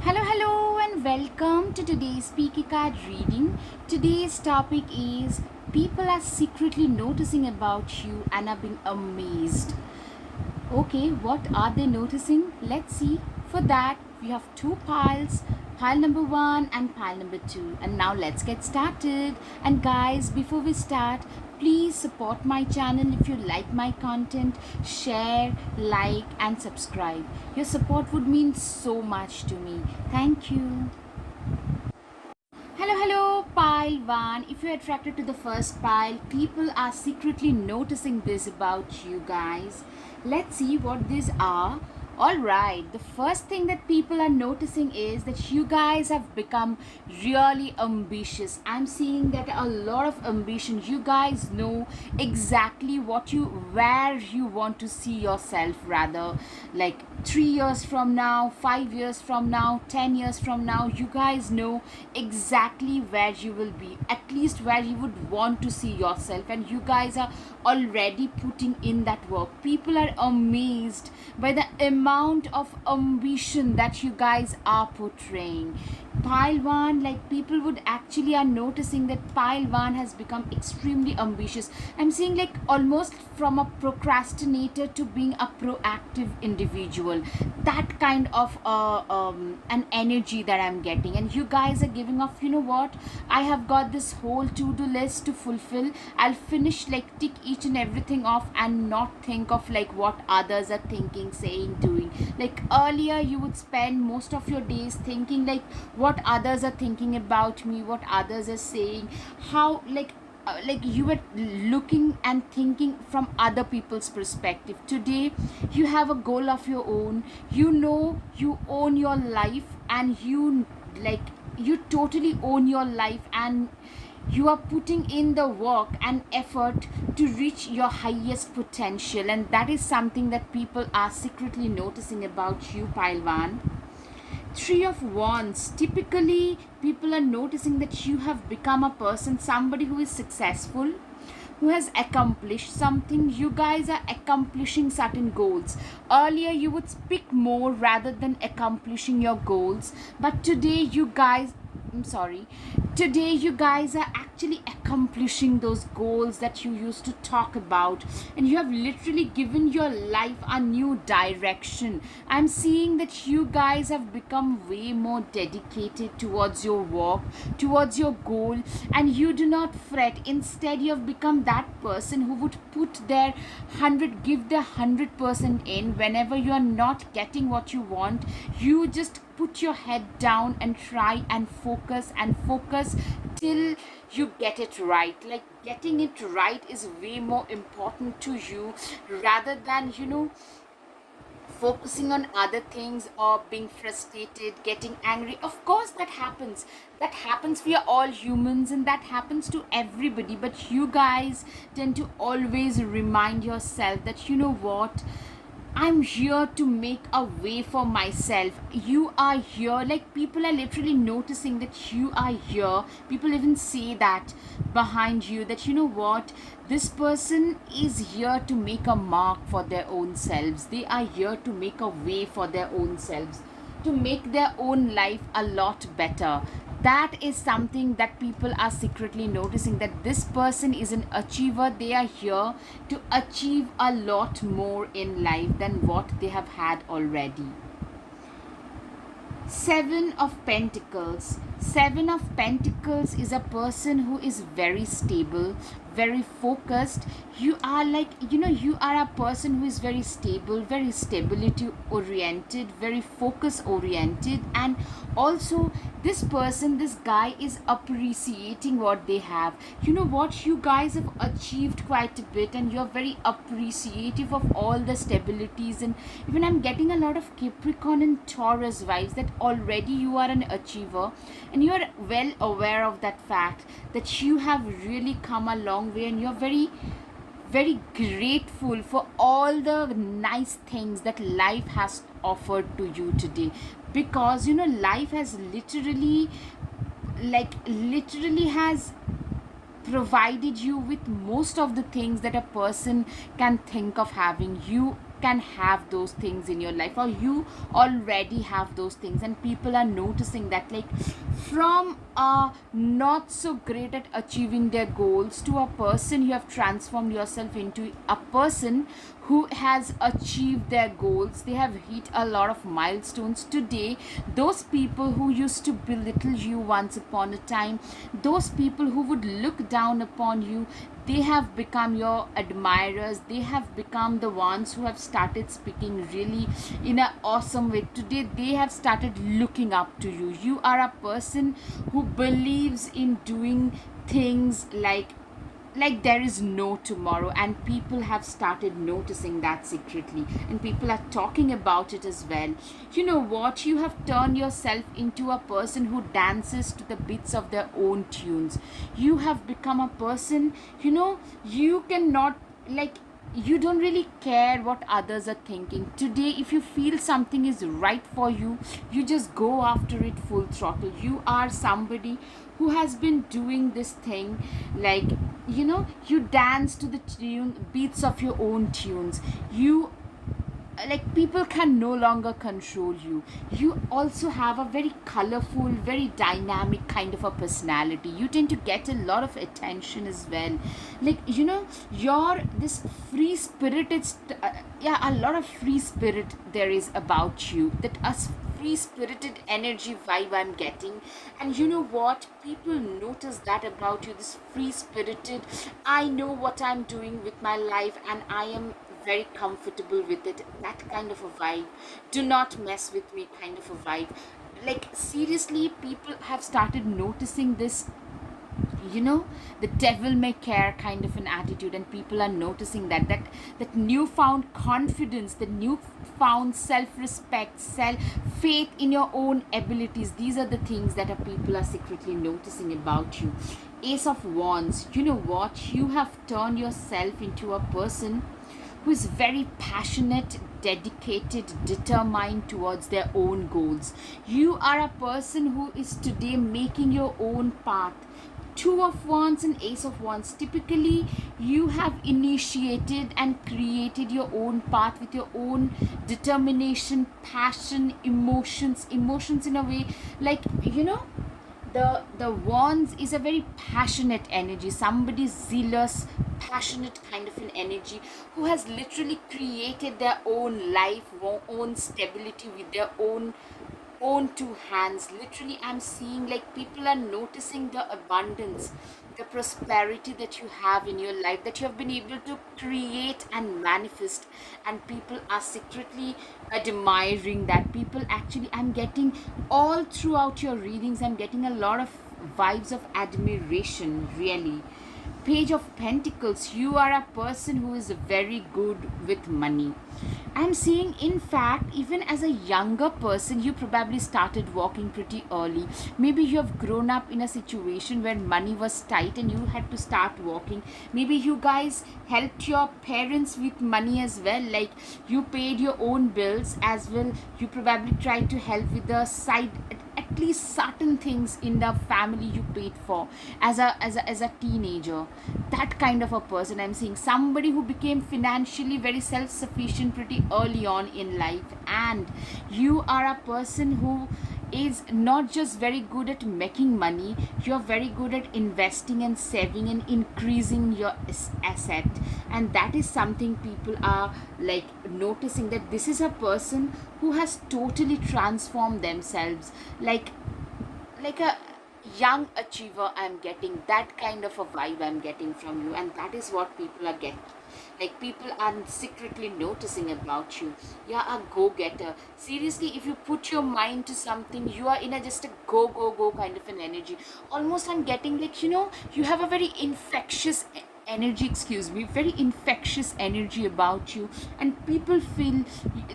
Hello, and welcome to today's Speaker Card reading. Today's topic is people are secretly noticing about you and are being amazed. Okay, what are they noticing? Let's see. For that, we have two piles, pile number one and pile number two. And now let's get started. And guys, before we start, please support my channel if you like my content. Share, like, and subscribe. Your support would mean so much to me. Thank you. Hello, pile one. If you're attracted to the first pile, people are secretly noticing this about you guys. Let's see what these are. Alright, the first thing that people are noticing is that you guys have become really ambitious. I'm seeing that a lot of ambition. You guys know exactly where you want to see yourself, rather, like 3 years from now, 5 years from now, 10 years from now. You guys know exactly where you will be, at least where you would want to see yourself, and you guys are already putting in that work. People are amazed by the amount of ambition that you guys are portraying. Pile one, like, people would actually are noticing that pile one has become extremely ambitious. I'm seeing like almost from a procrastinator to being a proactive individual. That kind of an energy that I'm getting, and you guys are giving off, you know what, I have got this whole to-do list to fulfill. I'll finish, like, tick each and everything off and not think of like what others are thinking, saying, doing. Like earlier you would spend most of your days thinking like what others are thinking about me, what others are saying, how like you were looking and thinking from other people's perspective. Today you have a goal of your own. You know you own your life, and you totally own your life, and you are putting in the work and effort to reach your highest potential, and that is something that people are secretly noticing about you, Pailwan. Three of Wands. Typically, people are noticing that you have become a person, somebody who is successful, who has accomplished something. You guys are accomplishing certain goals. Earlier, you would speak more rather than accomplishing your goals, but today, I'm sorry. Today, you guys are actually accomplishing those goals that you used to talk about, and you have literally given your life a new direction. I'm seeing that you guys have become way more dedicated towards your work, towards your goal, and you do not fret. Instead, you have become that person who would put their 100% in. Whenever you are not getting what you want, you just put your head down and try and focus till you get it right. Like, getting it right is way more important to you rather than, focusing on other things or being frustrated, getting angry. Of course, that happens. We are all humans, and that happens to everybody. But you guys tend to always remind yourself that, you know what, I'm here to make a way for myself. You are here. Like, people are literally noticing that you are here. People even say that behind you, that, you know what, this person is here to make a mark for their own selves. They are here to make a way for their own selves, to make their own life a lot better. That is something that people are secretly noticing, that this person is an achiever. They are here to achieve a lot more in life than what they have had already. Seven of Pentacles. Seven of Pentacles is a person who is very stable, very focused. You are like, you are a person who is very stable, very stability oriented, very focus oriented, and also this guy is appreciating what they have. You know what, you guys have achieved quite a bit, and you're very appreciative of all the stabilities. And even I'm getting a lot of Capricorn and Taurus vibes, that already you are an achiever, and you are well aware of that fact, that you have really come a long way, and you're very grateful for all the nice things that life has offered to you today. Because life has literally has provided you with most of the things that a person can think of having. You can have those things in your life, or you already have those things, and people are noticing that, like, from a not so great at achieving their goals to a person, you have transformed yourself into a person who has achieved their goals. They have hit a lot of milestones today. Those people who used to belittle you once upon a time, those people who would look down upon you, they have become your admirers. They have become the ones who have started speaking really in an awesome way. Today they have started looking up to you. You are a person who believes in doing things like there is no tomorrow, and people have started noticing that secretly, and people are talking about it as well. You know what, you have turned yourself into a person who dances to the beats of their own tunes. You have become a person, you cannot, like, you don't really care what others are thinking. Today, if you feel something is right for you, you just go after it full throttle. You are somebody who has been doing this thing, like, you dance to the tune beats of your own tunes. You, like, people can no longer control you. You also have a very colorful, very dynamic kind of a personality. You tend to get a lot of attention as well. Like, you're this free spirited yeah, a lot of free spirit there is about you, that us free spirited energy vibe I'm getting. And you know what, people notice that about you, this free spirited, I know what I'm doing with my life and I am very comfortable with it, that kind of a vibe. Do not mess with me kind of a vibe. Like, seriously, people have started noticing this, the devil may care kind of an attitude, and people are noticing that newfound confidence, the newfound self-respect, self faith in your own abilities. These are the things that people are secretly noticing about you. Ace of Wands, you know what, you have turned yourself into a person who is very passionate, dedicated, determined towards their own goals. You are a person who is today making your own path. Two of Wands and Ace of Wands. Typically, you have initiated and created your own path with your own determination, passion, emotions in a way, like, the Wands is a very passionate energy, somebody zealous, passionate kind of an energy, who has literally created their own life, own stability with their own two hands. Literally, I'm seeing, like, people are noticing the abundance, the prosperity that you have in your life, that you have been able to create and manifest, and people are secretly admiring that. People, actually, I'm getting all throughout your readings, I'm getting a lot of vibes of admiration, really. Page of Pentacles, you are a person who is very good with money. I'm seeing, in fact, even as a younger person, you probably started walking pretty early. Maybe you have grown up in a situation where money was tight and you had to start walking. Maybe you guys helped your parents with money as well, like, you paid your own bills as well. You probably tried to help with the side, at least certain things in the family you paid for as a teenager. That kind of a person I'm seeing, somebody who became financially very self-sufficient pretty early on in life. And you are a person who is not just very good at making money, you're very good at investing and saving and increasing your asset. And that is something people are, like, noticing, that this is a person who has totally transformed themselves, like a young achiever. I'm getting that kind of a vibe, I'm getting from you, and that is what people are getting. Like, people are secretly noticing about you. You're a go-getter. Seriously, if you put your mind to something, you are in a just a go kind of an energy. Almost, I'm getting, like, you have a very infectious energy, very infectious energy about you, and people feel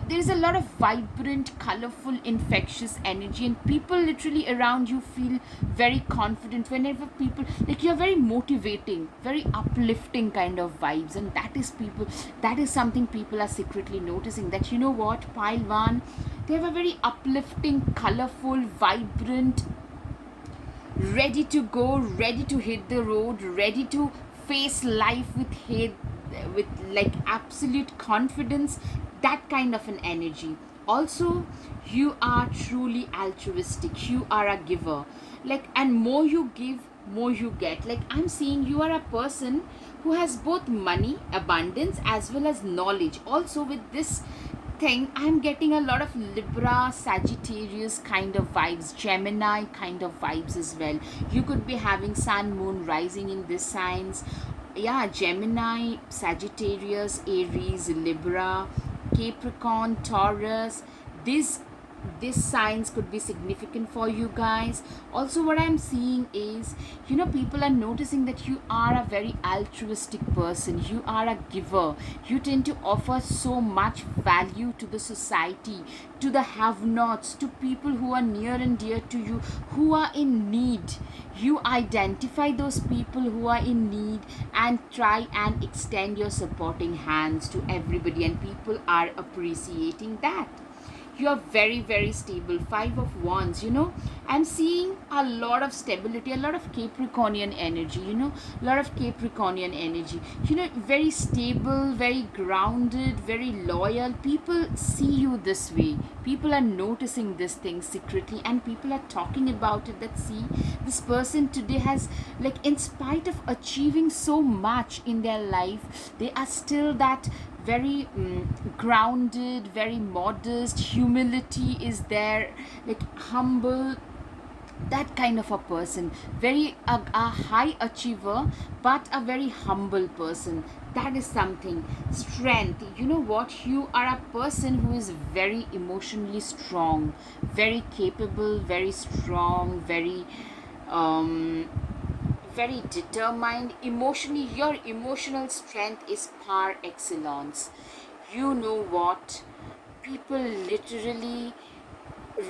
there's a lot of vibrant, colorful, infectious energy, and people literally around you feel very confident whenever people, like, you're very motivating, very uplifting kind of vibes. And that is something people are secretly noticing, that, you know what, pile one, they have a very uplifting, colorful, vibrant, ready to go, ready to hit the road, ready to face life with hate, with, like, absolute confidence. that kind of an energy. Also, you are truly altruistic, you are a giver, like, and more you give, more you get. Like, I'm seeing you are a person who has both money abundance as well as knowledge. Also, with this thing, I'm getting a lot of Libra, Sagittarius kind of vibes, Gemini kind of vibes as well. You could be having sun, moon rising in this signs. Yeah, Gemini, Sagittarius, Aries, Libra, Capricorn, Taurus. These signs could be significant for you guys. Also, what I'm seeing is, people are noticing that you are a very altruistic person, you are a giver, you tend to offer so much value to the society, to the have nots, to people who are near and dear to you, who are in need. You identify those people who are in need and try and extend your supporting hands to everybody, and people are appreciating that. You are very, very stable. Five of wands, I'm seeing a lot of stability, a lot of Capricornian energy, a lot of Capricornian energy, very stable, very grounded, very loyal. People see you this way, people are noticing this thing secretly, and people are talking about it, that see, this person today has, like, in spite of achieving so much in their life, they are still that very grounded, very modest. Humility is there, like humble, that kind of a person. Very a high achiever, but a very humble person. That is something. Strength. You know what? You are a person who is very emotionally strong, very capable, very strong, very determined emotionally. Your emotional strength is par excellence. You know what, people literally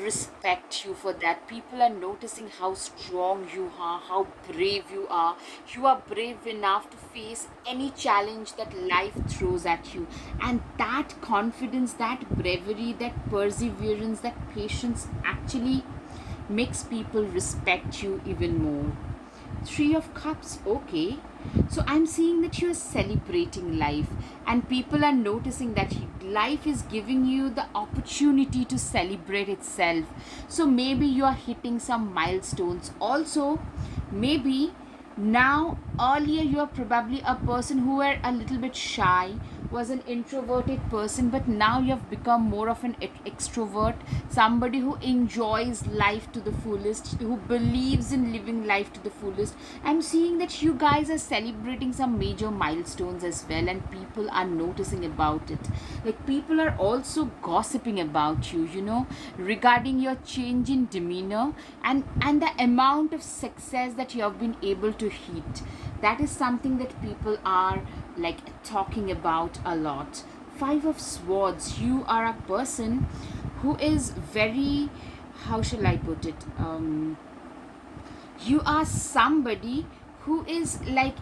respect you for that. People are noticing how strong you are, how brave you are. You are brave enough to face any challenge that life throws at you, and that confidence, that bravery, that perseverance, that patience actually makes people respect you even more. Three of Cups, okay. So I'm seeing that you're celebrating life, and people are noticing that life is giving you the opportunity to celebrate itself. So maybe you are hitting some milestones. Also, maybe now, earlier you are probably a person who were a little bit shy, was an introverted person, but now you have become more of an extrovert, somebody who enjoys life to the fullest, who believes in living life to the fullest. I'm seeing that you guys are celebrating some major milestones as well, and people are noticing about it. Like, people are also gossiping about you, regarding your change in demeanor, and the amount of success that you have been able to hit. That is something that people are, like, talking about a lot. Five of Swords, you are a person who is very, how shall I put it, you are somebody who is, like,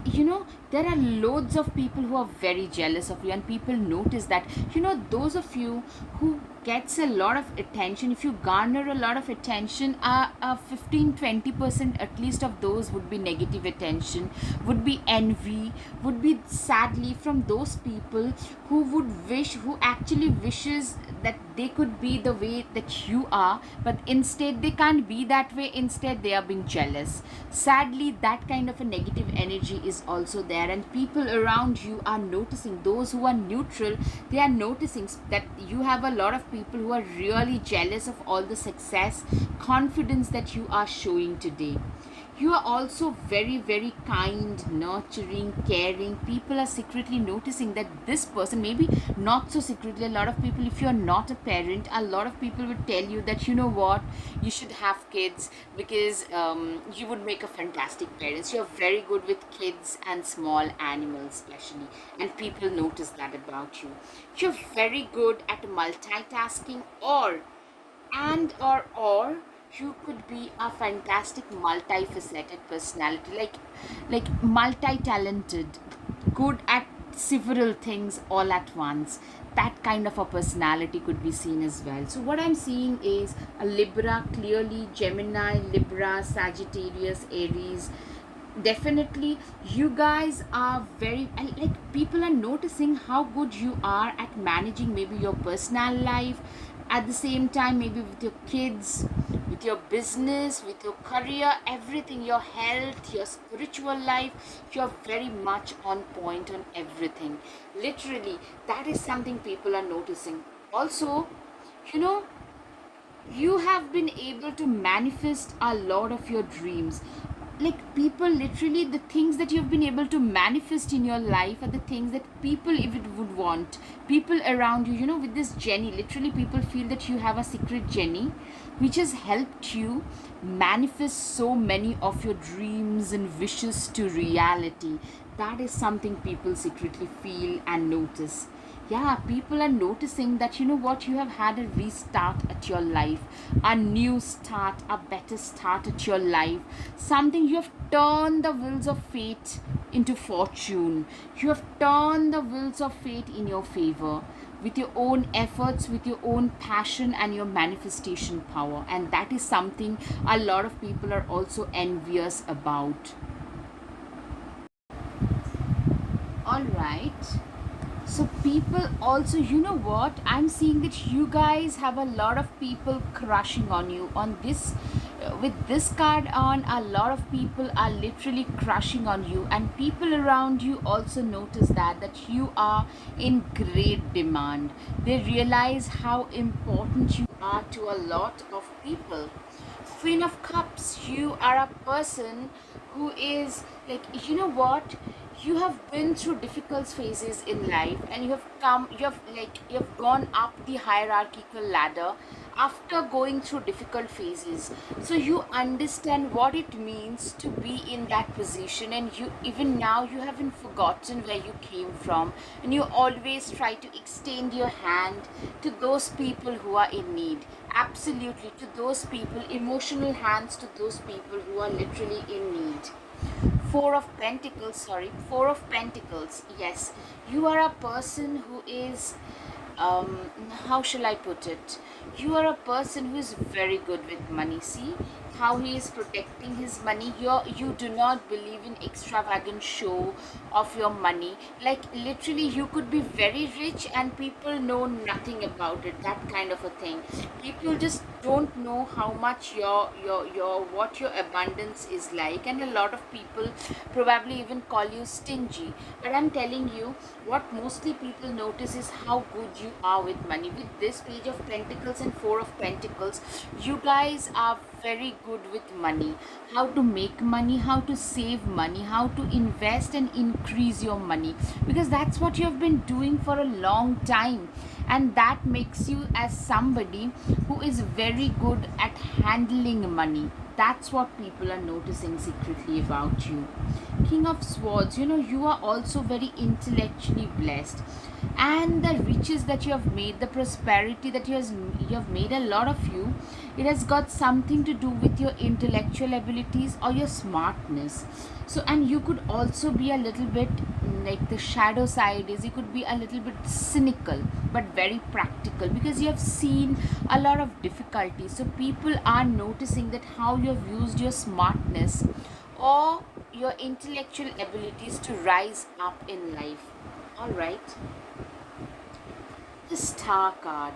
there are loads of people who are very jealous of you, and people notice that. Those of you who gets a lot of attention, if you garner a lot of attention, 15-20% at least of those would be negative attention, would be envy, would be sadly from those people who actually wishes that they could be the way that you are, but instead they can't be that way. Instead they are being jealous. Sadly, that kind of a negative energy is also there, and people around you are noticing. Those who are neutral, they are noticing that you have a lot of people who are really jealous of all the success, confidence that you are showing today. You are also very, very kind, nurturing, caring. People are secretly noticing that this person, maybe not so secretly, a lot of people, if you are not a parent, a lot of people would tell you that, you know what, you should have kids, because you would make a fantastic parents. You're very good with kids and small animals, especially, and people notice that about you. You're very good at multitasking, or you could be a fantastic multifaceted personality, like multi-talented, good at several things all at once. That kind of a personality could be seen as well. So what I'm seeing is a Libra, clearly Gemini, Libra, Sagittarius, Aries, Definitely, you guys are very, and like, people are noticing how good you are at managing maybe your personal life, at the same time maybe with your kids, with your business, with your career, everything, your health, your spiritual life. You're very much on point on everything. Literally, that is something people are noticing. Also, you know, you have been able to manifest a lot of your dreams. Like, people, literally, the things that you've been able to manifest in your life are the things that people even would want. People around you, with this Jenny, literally, people feel that you have a secret Jenny which has helped you manifest so many of your dreams and wishes to reality. That is something people secretly feel and notice. Yeah, people are noticing that, what, you have had a restart at your life, a new start, a better start at your life. Something, you have turned the wheels of fate into fortune. You have turned the wheels of fate in your favor with your own efforts, with your own passion and your manifestation power. And that is something a lot of people are also envious about. All right. So people also, what? I'm seeing that you guys have a lot of people crushing on you on this. With this card on, a lot of people are literally crushing on you, and people around you also notice that you are in great demand. They realize how important you are to a lot of people. Queen of Cups, you are a person who is like, what? You have been through difficult phases in life, and you have gone up the hierarchical ladder after going through difficult phases. So you understand what it means to be in that position, and you, even now, you haven't forgotten where you came from, and you always try to extend your hand to those people who are in need. Absolutely, to those people, emotional hands to those people who are literally in need. Four of Pentacles, sorry, Four of Pentacles. Yes, you are a person who is, how shall I put it? You are a person who is very good with money. See how he is protecting his money. You do not believe in extravagant show of your money. Like, literally, you could be very rich and people know nothing about it. That kind of a thing. People just don't know how much your what your abundance is like, and a lot of people probably even call you stingy. But I'm telling you, what mostly people notice is how good you are with money. With this Page of Pentacles and Four of Pentacles, you guys are very good with money. How to make money, how to save money, how to invest and increase your money, because that's what you have been doing for a long time, and that makes you as somebody who is very good at handling money. That's what people are noticing secretly about you. King of Swords, you are also very intellectually blessed, and the riches that you have made, the prosperity that you have made, a lot of you, it has got something to do with your intellectual abilities or your smartness. So, and you could also be a little bit, like, the shadow side is, you could be a little bit cynical but very practical, because you have seen a lot of difficulties. So people are noticing that how you have used your smartness or your intellectual abilities to rise up in life. All right. The Star card,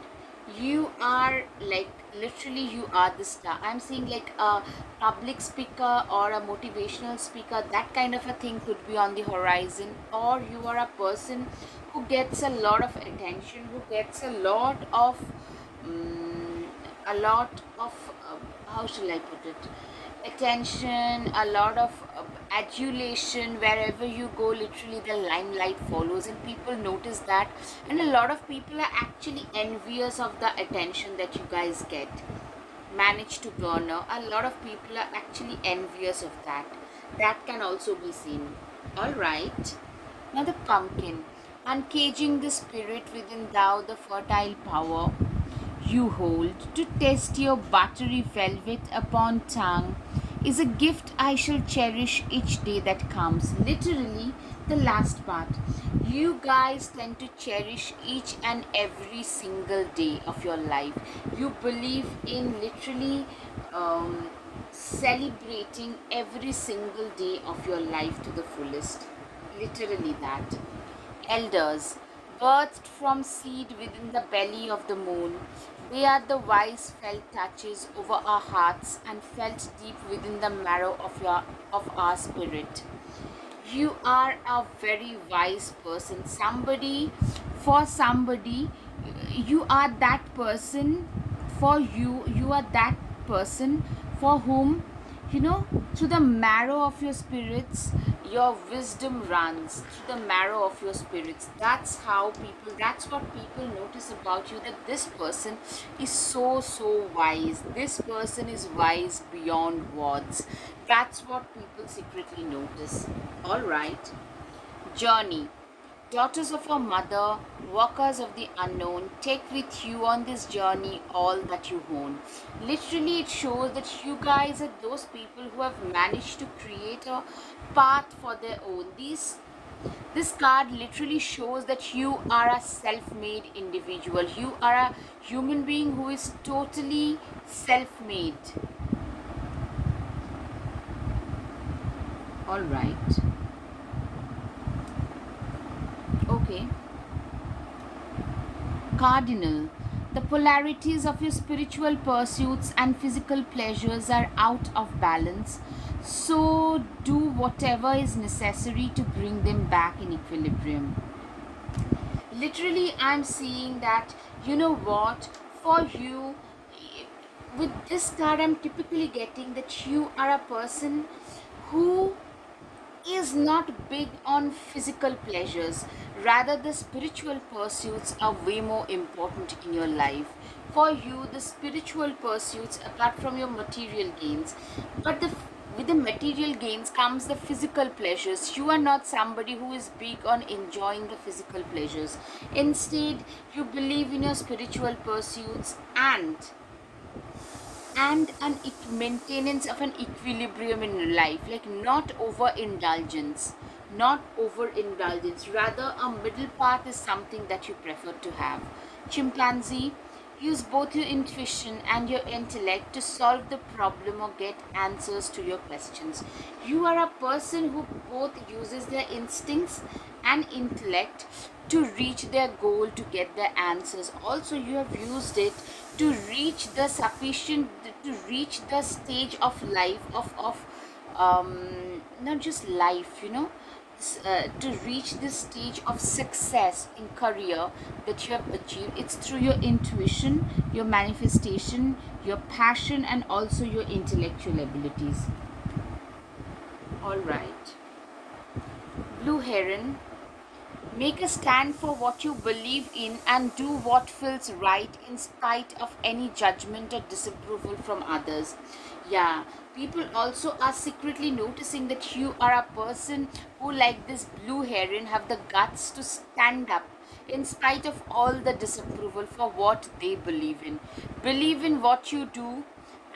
you are like, literally, you are the star. I'm seeing like a public speaker or a motivational speaker. That kind of a thing could be on the horizon. Or you are a person who gets a lot of attention, who gets a lot of, um, a lot of, how shall I put it, attention, a lot of adulation. Wherever you go, literally, the limelight follows, and people notice that. And a lot of people are actually envious of the attention that you guys get, manage to garner. A lot of people are actually envious of that. That can also be seen. All right. Now the Pumpkin, uncaging the spirit within thou, the fertile power you hold, to test your buttery velvet upon tongue, is a gift I shall cherish each day that comes. Literally, the last part. You guys tend to cherish each and every single day of your life. You believe in literally um, celebrating every single day of your life to the fullest. Literally that. Elders, birthed from seed within the belly of the moon, they are the wise felt touches over our hearts and felt deep within the marrow of our spirit. You are a very wise person. Somebody, you are that person. For you, you are that person for whom, you know, through the marrow of your spirits, your wisdom runs through the marrow of your spirits. That's what people notice about you, that this person is so wise. This person is wise beyond words. That's what people secretly notice. All right. Journey. Daughters of our mother, workers of the unknown, take with you on this journey all that you own. Literally, it shows that you guys are those people who have managed to create a path for their own. This card literally shows that you are a self-made individual. You are a human being who is totally self-made. All right. Okay. Cardinal. The polarities of your spiritual pursuits and physical pleasures are out of balance. So do whatever is necessary to bring them back in equilibrium. Literally, I'm seeing that, you know what, for you, with this card, I'm typically getting that you are a person who is not big on physical pleasures. Rather, the spiritual pursuits are way more important in your life. For you, the spiritual pursuits, apart from your material gains, but with the material gains comes the physical pleasures. You are not somebody who is big on enjoying the physical pleasures. Instead, you believe in your spiritual pursuits and maintenance of an equilibrium in life, like not overindulgence. Rather, a middle path is something that you prefer to have. Chimpanzee, use both your intuition and your intellect to solve the problem or get answers to your questions. You are a person who both uses their instincts and intellect to reach their goal, to get their answers. Also, you have used it to reach the sufficient, to reach the stage of life of not just life, to reach this stage of success in career that you have achieved. It's through your intuition, your manifestation, your passion, and also your intellectual abilities. All right. Blue Heron, make a stand for what you believe in and do what feels right in spite of any judgment or disapproval from others. Yeah, people also are secretly noticing that you are a person who, like this blue heron, have the guts to stand up in spite of all the disapproval for what they believe in. Believe in what you do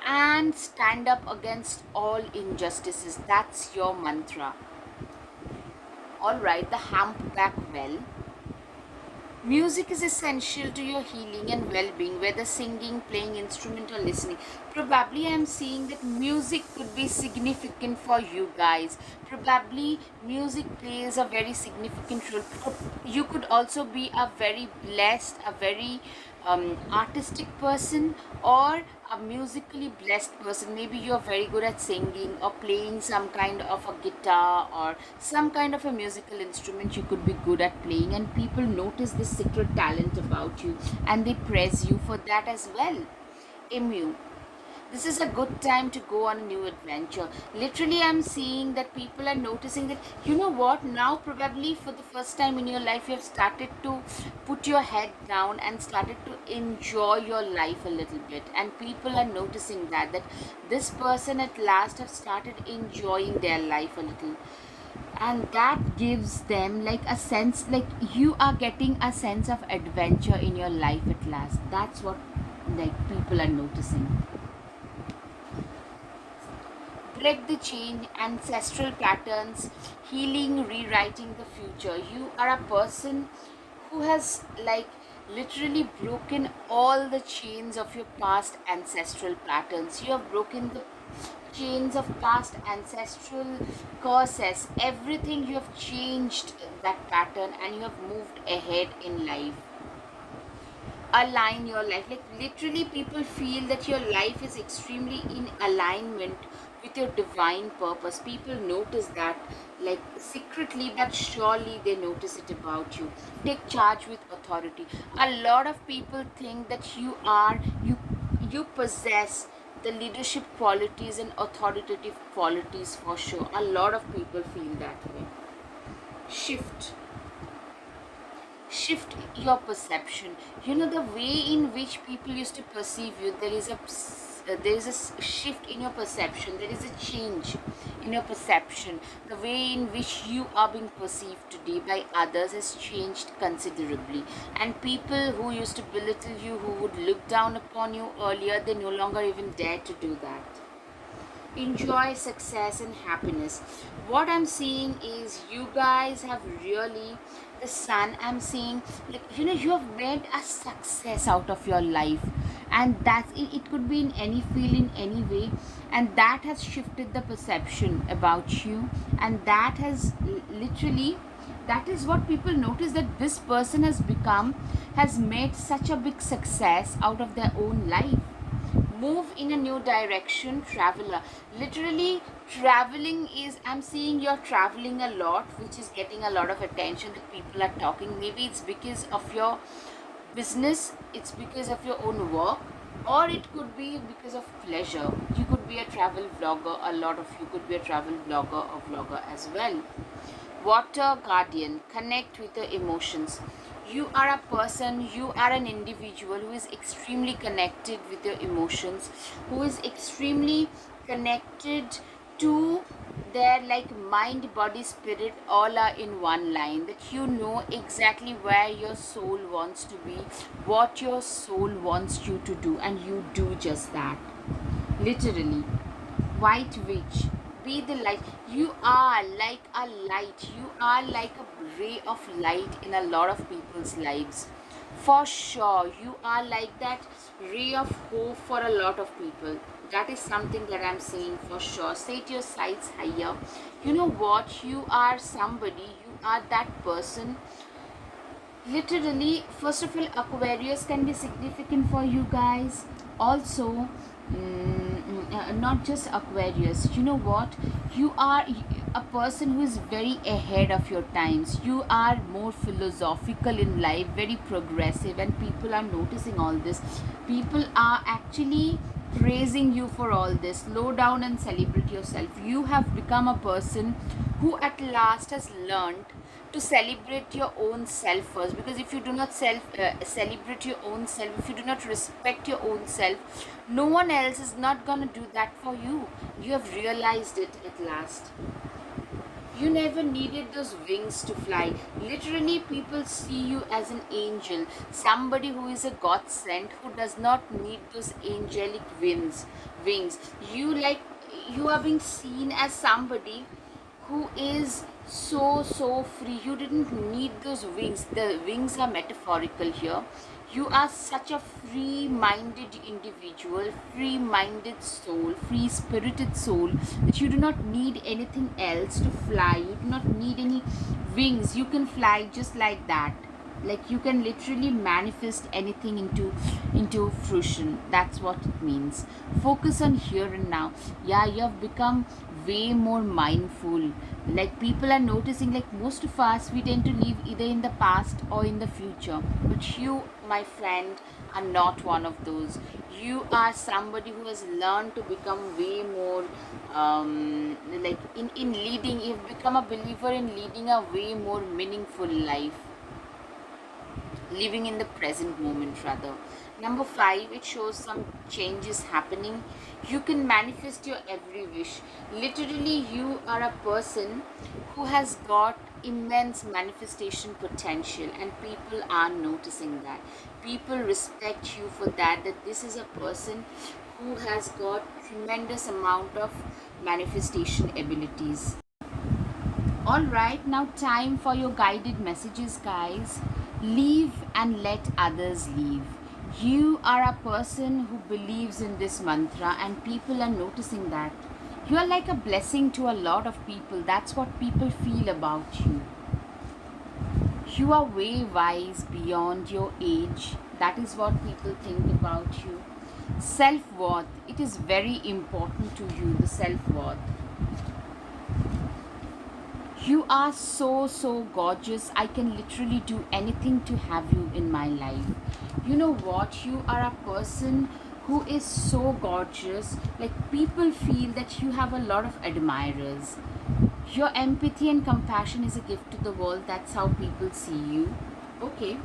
and stand up against all injustices. That's your mantra. All right, the humpback well. Music is essential to your healing and well-being, whether singing, playing instrument, or listening. Probably I'm seeing that music could be significant for you guys. Probably music plays a very significant role. You could also be a very blessed, a very artistic person, or a musically blessed person. Maybe you're very good at singing or playing some kind of a guitar or some kind of a musical instrument you could be good at playing, and people notice this secret talent about you and they praise you for that as well. Emu, this is a good time to go on a new adventure. Literally, I'm seeing that people are noticing that, you know what, now probably for the first time in your life, you have started to put your head down and started to enjoy your life a little bit. And people are noticing that this person at last have started enjoying their life a little. And that gives them like a sense, like you are getting a sense of adventure in your life at last. That's what like people are noticing. break the chain, ancestral patterns, healing, rewriting the future. You are a person who has like literally broken all the chains of your past ancestral patterns. You have broken the chains of past ancestral curses, everything. You have changed that pattern and you have moved ahead in life. Align your life, like literally people feel that your life is extremely in alignment with your divine purpose. People notice that, like secretly but surely they notice it about you. Take charge with authority. A lot of people think that you possess the leadership qualities and authoritative qualities. For sure, a lot of people feel that way. Shift shift your perception. You know, the way in which people used to perceive you, there is a shift in your perception. There is a change in your perception. The way in which you are being perceived today by others has changed considerably, and people who used to belittle you, who would look down upon you earlier, they no longer even dare to do that. Enjoy success and happiness. What I'm seeing is you guys have really, the sun I'm seeing, like you know, you have made a success out of your life, and that's it. It could be in any field, in any way, and that has shifted the perception about you, and that has literally, that is what people notice, that this person has become, has made such a big success out of their own life. Move in a new direction. Traveler, literally traveling is, I'm seeing you're traveling a lot, which is getting a lot of attention, that people are talking. Maybe it's because of your business, it's because of your own work, or it could be because of pleasure. You could be a travel vlogger. A lot of you could be a travel vlogger or vlogger as well. Water guardian, connect with the emotions. You are a person, you are an individual who is extremely connected with your emotions, who is extremely connected to their like mind, body, spirit, all are in one line. That you know exactly where your soul wants to be, what your soul wants you to do, and you do just that. Literally. White witch, be the light. You are like a light. You are like a ray of light in a lot of people's lives. For sure, you are like that ray of hope for a lot of people. That is something that I'm saying for sure. Set your sights higher. You know what? You are somebody, you are that person. Literally, first of all, Aquarius can be significant for you guys. Also, not just Aquarius. You know what? You are a person who is very ahead of your times. You are more philosophical in life, very progressive, and people are noticing all this. People are actually praising you for all this. Slow down and celebrate yourself. You have become a person who at last has learned to celebrate your own self first. Because if you do not celebrate your own self, if you do not respect your own self, no one else is not gonna do that for you. You have realized it at last. You never needed those wings to fly. Literally, people see you as an angel, somebody who is a god sent, who does not need those angelic wings. You are being seen as somebody who is so free. You didn't need those wings. The wings are metaphorical here. You are such a free minded individual, free minded soul, free spirited soul, that you do not need anything else to fly. You do not need any wings. You can fly just like that. Like you can literally manifest anything into fruition. That's what it means. Focus on here and now. Yeah, you have become way more mindful. Like people are noticing, like most of us, we tend to live either in the past or in the future, but you, my friend, are not one of those. You are somebody who has learned to become way more like in leading. You've become a believer in leading a way more meaningful life, living in the present moment rather. Number 5, it shows some changes happening. You can manifest your every wish. Literally, you are a person who has got immense manifestation potential, and people are noticing that. People respect you for that, that this is a person who has got tremendous amount of manifestation abilities. All right, now time for your guided messages, guys. Leave and let others leave. You are a person who believes in this mantra, and people are noticing that. You are like a blessing to a lot of people. That's what people feel about you. You are way wise beyond your age. That is what people think about you. Self worth. It is very important to you, the self worth. You are so, so gorgeous. I can literally do anything to have you in my life. You know what? You are a person who is so gorgeous. Like, people feel that you have a lot of admirers. Your empathy and compassion is a gift to the world. That's how people see you. Okay.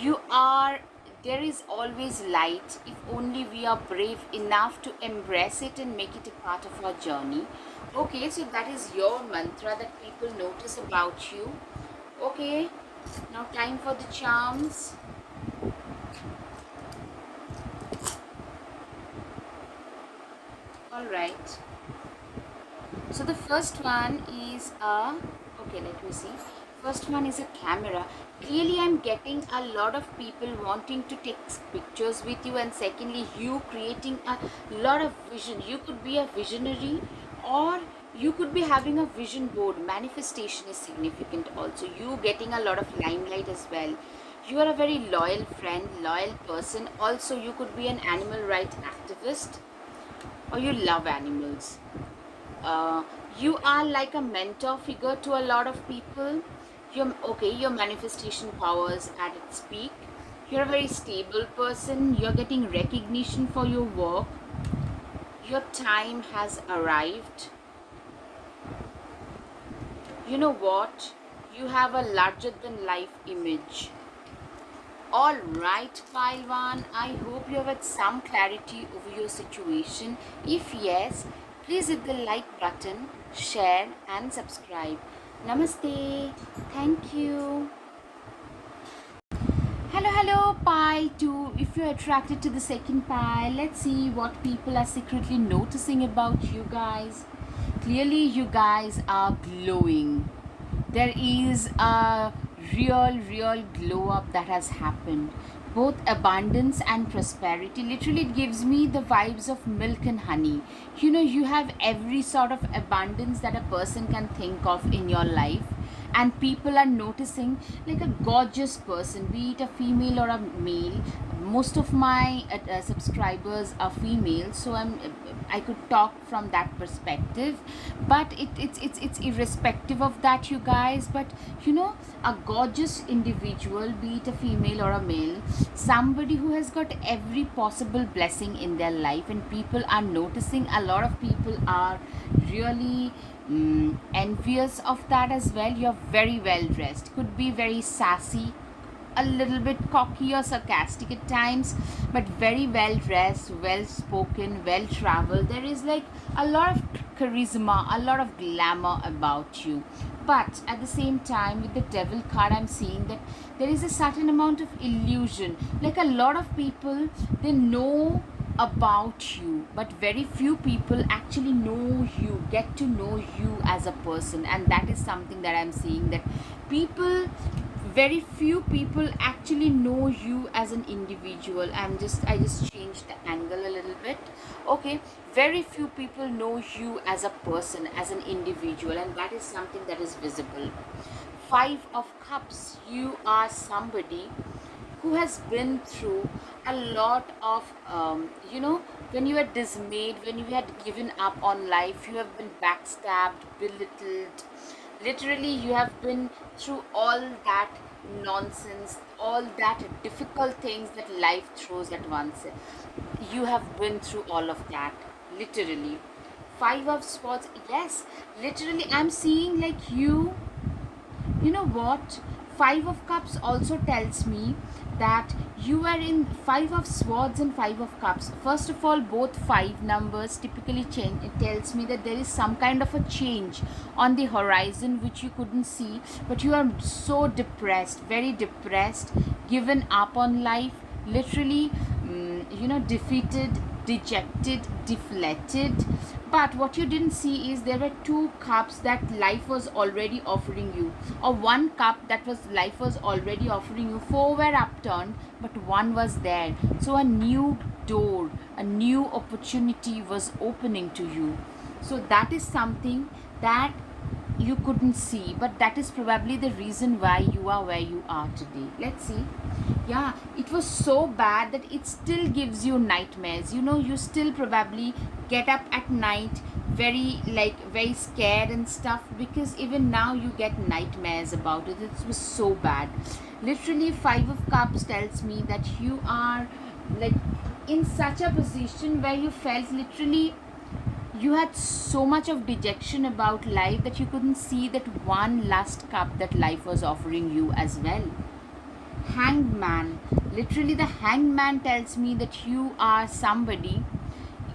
You are, there is always light if only we are brave enough to embrace it and make it a part of our journey. Okay, so that is your mantra that people notice about you. Okay, now time for the charms. All right. So the first one is a, okay, let me see. First one is a camera. Clearly, I'm getting a lot of people wanting to take pictures with you, and secondly, you creating a lot of vision. You could be a visionary, or you could be having a vision board. Manifestation is significant also. You getting a lot of limelight as well. You are a very loyal friend, loyal person. Also, you could be an animal rights activist, or you love animals. uh, you are like a mentor figure to a lot of people. Your manifestation powers at its peak. You're a very stable person. You're getting recognition for your work. Your time has arrived. You know what? You have a larger than life image. All right, Palwan, I hope you have had some clarity over your situation. If yes, please hit the like button, share, and subscribe. Namaste. Thank you. Hello, pile 2. If you're attracted to the second pile, let's see what people are secretly noticing about you guys. Clearly, you guys are glowing. There is a real glow up that has happened. Both abundance and prosperity. Literally, it gives me the vibes of milk and honey. You know, you have every sort of abundance that a person can think of in your life, and people are noticing like a gorgeous person, be it a female or a male. Most of my subscribers are female, so I could talk from that perspective. But it's irrespective of that, you guys. But you know, a gorgeous individual, be it a female or a male, somebody who has got every possible blessing in their life, and people are noticing. A lot of people are really envious of that as well. You're very well dressed, could be very sassy, a little bit cocky or sarcastic at times, but very well dressed, well spoken, well traveled. There is like a lot of charisma, a lot of glamour about you. But at the same time, with the devil card, I'm seeing that there is a certain amount of illusion. Like, a lot of people, they know about you, but very few people actually know you, get to know you as a person. And that is something that I'm seeing, that people, very few people actually know you as an individual. I just changed the angle a little bit. Okay, very few people know you as a person, as an individual, and that is something that is visible. Five of Cups. You are somebody who has been through a lot of, when you were dismayed, when you had given up on life, you have been backstabbed, belittled. Literally, you have been through all that nonsense, all that difficult things that life throws at once. You have been through all of that, literally. Five of Swords. Yes, literally, I'm seeing like you know what, Five of Cups also tells me that you are in Five of Swords and Five of Cups. First of all, both five numbers typically change. It tells me that there is some kind of a change on the horizon which you couldn't see, but you are so depressed, very depressed, given up on life. Literally, defeated, dejected, deflated. But what you didn't see is there were two cups that life was already offering you, or one cup that was life was already offering you. Four were upturned, but one was there. So a new door, a new opportunity was opening to you. So that is something that you couldn't see, but that is probably the reason why you are where you are today. Let's see. Yeah, it was so bad that it still gives you nightmares. You still probably get up at night very scared and stuff, because even now you get nightmares about it. It was so bad. Literally, Five of Cups tells me that you are like in such a position where you felt literally you had so much of dejection about life that you couldn't see that one last cup that life was offering you as well. Hanged man. Literally, the hanged man tells me that you are somebody.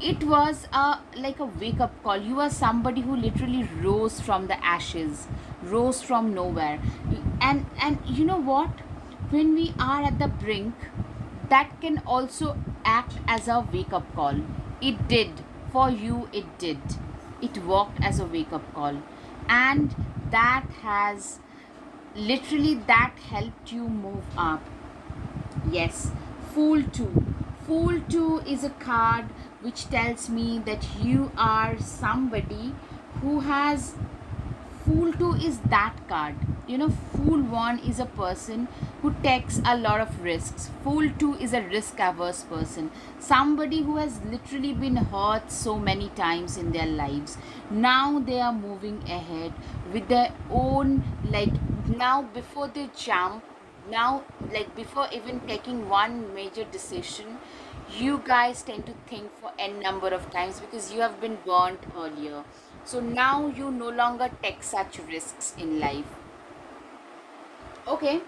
It was like a wake up call. You are somebody who literally rose from the ashes, rose from nowhere. And you know what? When we are at the brink, that can also act as a wake up call. It did. For you, it did. It worked as a wake up call. And that has literally that helped you move up. Yes, Fool 2. Fool 2 is a card which tells me that you are somebody who has. Fool 2 is that card. Fool 1 is a person who takes a lot of risks. Fool 2 is a risk averse person. Somebody who has literally been hurt so many times in their lives. Now they are moving ahead with their own, like, now before they jump, now, like, before even taking one major decision, you guys tend to think for n number of times because you have been burnt earlier. So now you no longer take such risks in life. Okay,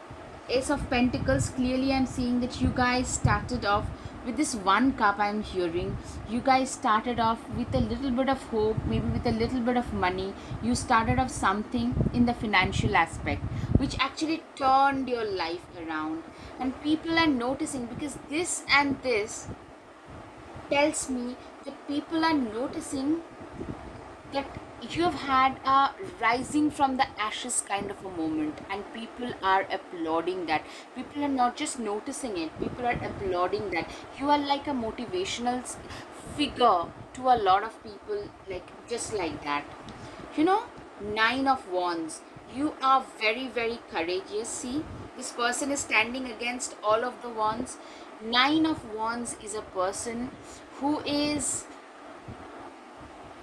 Ace of Pentacles. Clearly, I'm seeing that you guys started off with this one cup. I'm hearing you guys started off with a little bit of hope, maybe with a little bit of money. You started off something in the financial aspect, which actually turned your life around. And people are noticing, because this and this tells me that people are noticing that you have had a rising from the ashes kind of a moment, and people are applauding that. People are not just noticing it, people are applauding that. You are like a motivational figure to a lot of people, like just like that. you know Nine of Wands. You are very, very courageous. See, this person is standing against all of the wands. Nine of Wands is a person who is,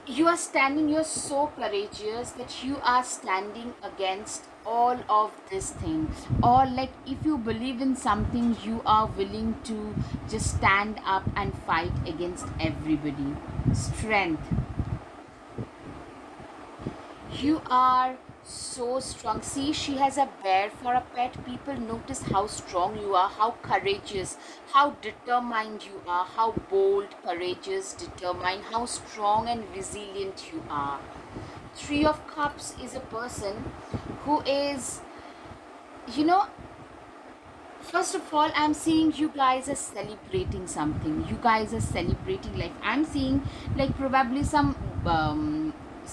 you are standing, you're so courageous that you are standing against all of this thing. Or like, if you believe in something, you are willing to just stand up and fight against everybody. Strength. You are so strong. See, she has a bear for a pet. People notice how strong you are, how courageous, how determined you are, how bold, courageous, determined, how strong and resilient you are. Three of Cups is a person who is, you know, first of all, I'm seeing you guys are celebrating something. You guys are celebrating life. I'm seeing like probably some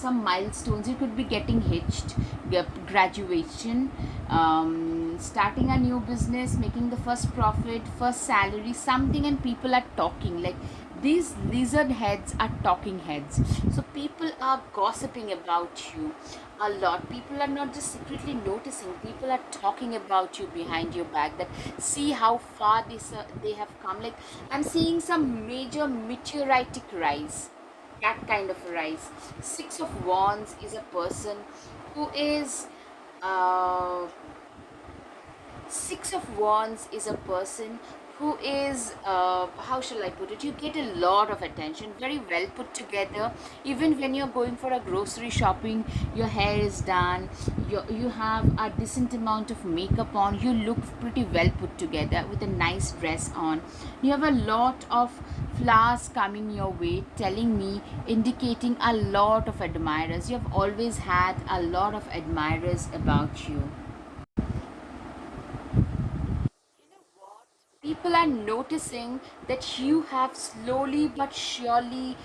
milestones. You could be getting hitched, graduation, starting a new business, making the first profit, first salary, something, and people are talking. Like, these lizard heads are talking heads. So people are gossiping about you a lot. People are not just secretly noticing, people are talking about you behind your back, that see how far they have come. Like, I'm seeing some major meteoritic rise, that kind of a rise. Six of Wands is a person who is uh, Six of Wands is a person who is, how shall I put it? You get a lot of attention, very well put together. Even when you're going for a grocery shopping, your hair is done, you have a decent amount of makeup on, you look pretty well put together with a nice dress on. You have a lot of flowers coming your way, telling me, indicating a lot of admirers. You have always had a lot of admirers about you. people are noticing that you have slowly but surely,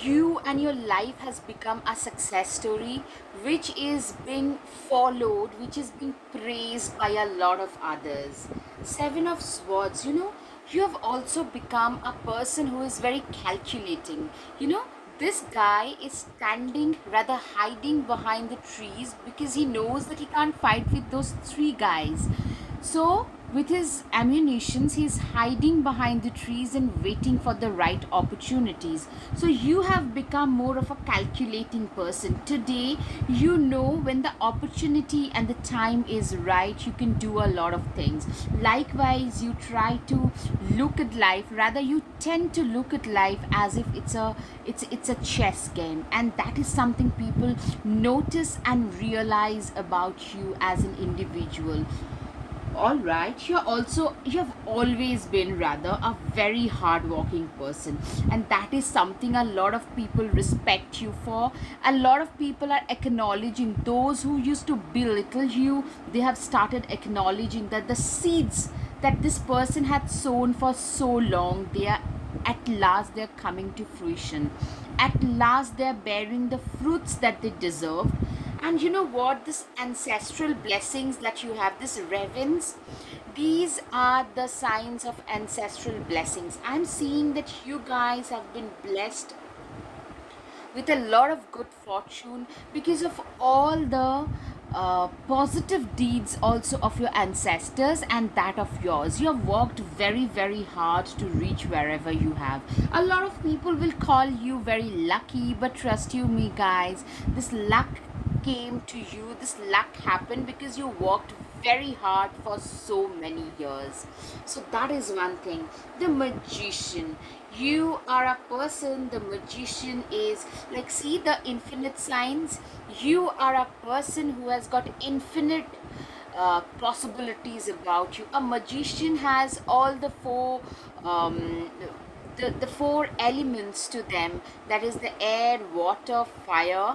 you and your life has become a success story which is being followed, which is being praised by a lot of others. Seven of Swords, you have also become a person who is very calculating. This guy is standing, rather hiding behind the trees, because he knows that he can't fight with those three guys. So, with his ammunitions, he's hiding behind the trees and waiting for the right opportunities. So, you have become more of a calculating person. Today, you know when the opportunity and the time is right, you can do a lot of things. Likewise, you try to look at life, rather, you tend to look at life as if it's a chess game, and that is something people notice and realize about you as an individual. All right, you have always been rather a very hardworking person, and that is something a lot of people respect you for. A lot of people are acknowledging those who used to belittle you. They have started acknowledging that the seeds that this person had sown for so long, they are at last they're coming to fruition. At last they're bearing the fruits that they deserve. And you know what? This ancestral blessings that you have, this ravens, these are the signs of ancestral blessings. I'm seeing that you guys have been blessed with a lot of good fortune because of all the positive deeds also of your ancestors and that of yours. You have worked very, very hard to reach wherever you have. A lot of people will call you very lucky, but trust you me, guys, this luck came to you, this luck happened because you worked very hard for so many years. So that is one thing. The magician, you are a person, the magician is like, see the infinite signs, you are a person who has got infinite possibilities about you. A magician has all the um, the four elements to them, that is the air, water, fire,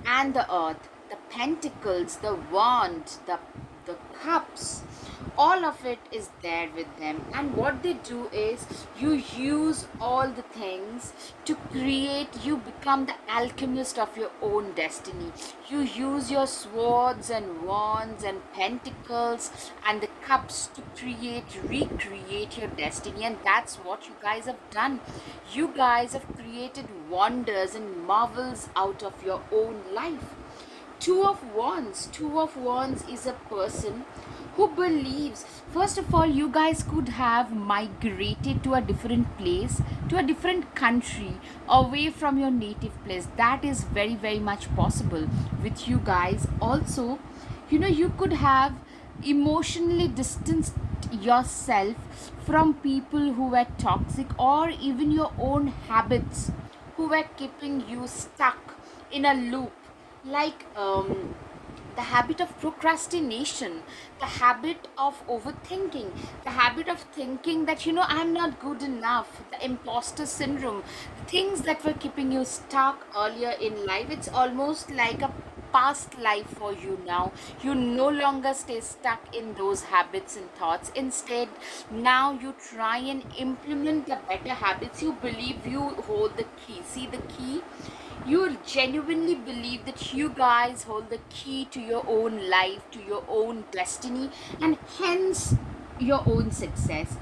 and the earth. The pentacles, the wand, the cups, all of it is there with them. And what they do is, you use all the things to create, you become the alchemist of your own destiny. You use your swords and wands and pentacles and the cups to recreate your destiny. And that's what you guys have done. You guys have created wonders and marvels out of your own life. Two of Wands is a person who believes, first of all, you guys could have migrated to a different place, to a different country, away from your native place. That is very, very much possible with you guys. Also, you could have emotionally distanced yourself from people who were toxic, or even your own habits who were keeping you stuck in a loop, like the habit of procrastination, the habit of overthinking, the habit of thinking that I'm not good enough, the imposter syndrome, things that were keeping you stuck earlier in life. It's almost like a past life for you now. You no longer stay stuck in those habits and thoughts. Instead, now you try and implement the better habits. You believe you hold the key. See the key? You genuinely believe that you guys hold the key to your own life, to your own destiny, and hence your own success.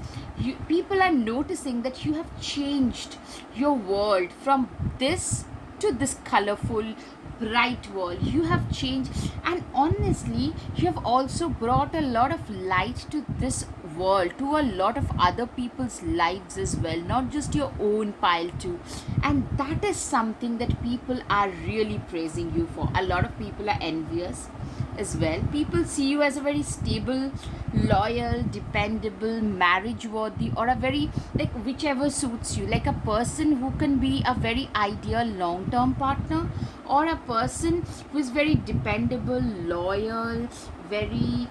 People are noticing that you have changed your world from this to this colorful, bright world. You have changed, and honestly, you have also brought a lot of light to this world, to a lot of other people's lives as well, not just your own pile too. And that is something that people are really praising you for. A lot of people are envious as well. People see you as a very stable, loyal, dependable, marriage worthy, or a very, like, whichever suits you, like a person who can be a very ideal long term partner, or a person who is very dependable, loyal, very